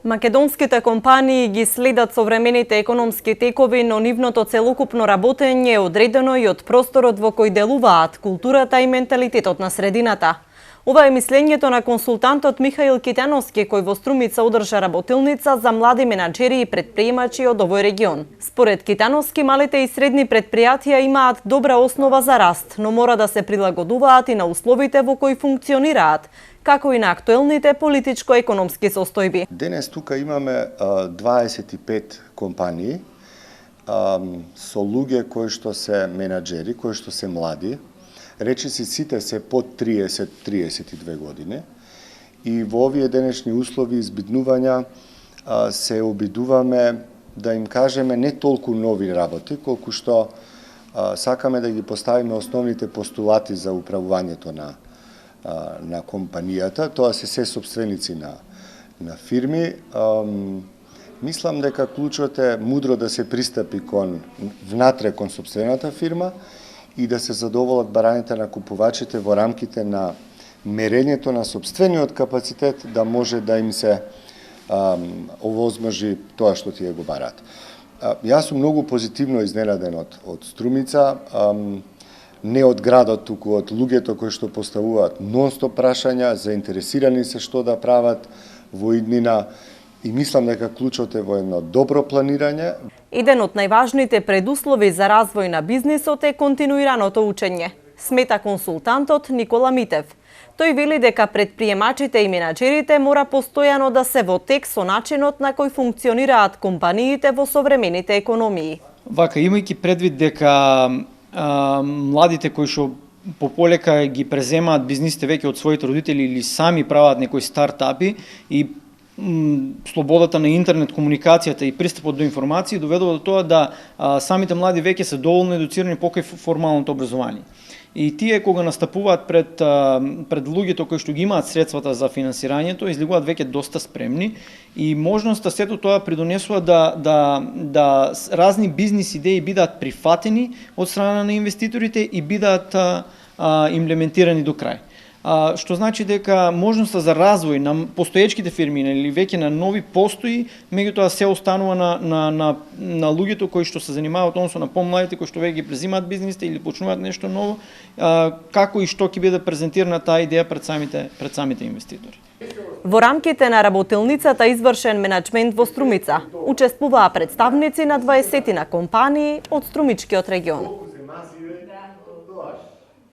Македонските компании ги следат современите економски текови, но нивното целокупно работење е одредено и од просторот во кој делуваат, културата и менталитетот на средината. Ова е мислењето на консултантот Михаил Китановски, кој во Струмица одржа работилница за млади менаџери и предприемачи од овој регион. Според Китановски, малите и средни предпријатија имаат добра основа за раст, но мора да се прилагодуваат и на условите во кои функционираат, како и на актуелните политичко-економски состојби. Денес тука имаме 25 компании со луѓе кои што се менаџери, кои што се млади. Речиси сите се под 30-32 години. И во овие денешни услови избиднувања се обидуваме да им кажеме не толку нови работи, колку што сакаме да ги поставиме основните постулати за управувањето на компанијата, тоа се собственици на фирми. Мислам дека клучот е мудро да се пристапи внатре кон собствената фирма и да се задоволат барањата на купувачите во рамките на мерењето на собствениот капацитет да може да им се овозможи тоа што тие го бараат. Јас сум многу позитивно изненаден од Струмица, не од градот, туку од луѓето кои што поставуваат нон-стоп прашања, заинтересирани се што да прават во иднина и мислам дека клучот е во едно добро планирање. Еден од најважните предуслови за развој на бизнисот е континуираното учење, смета консултантот Никола Митев. Тој вели дека предприемачите и менаџерите мора постојано да се во тек со начинот на кој функционираат компаниите во современите економии. Вака, имајќи предвид дека младите кои што пополека ги преземаат бизнисите веќе од своите родители или сами прават некои стартапи и слободата на интернет комуникацијата и пристапот до информации доведува до тоа да самите млади веќе се доволно едуцирани покрај формалното образование. И тие кога настапуваат пред луѓето кои што ги имаат средствата за финансирањето, излегуваат веќе доста спремни и можноста сето тоа придонесува да разни бизнис идеи бидат прифатени од страна на инвеститорите и бидат имплементирани до крај. Што значи дека можноста за развој на постоечките фирми или веќе на нови постои, меѓутоа се останува на луѓето кои што се занимаваат, односно на помладите кои што веќе ги презимаат бизнисите или почнуваат нешто ново, како и што ќе биде презентирана таа идеја пред самите инвеститори. Во рамките на работилницата извршен менаџмент во Струмица учествуваа представници на 20 компании од Струмичкиот регион.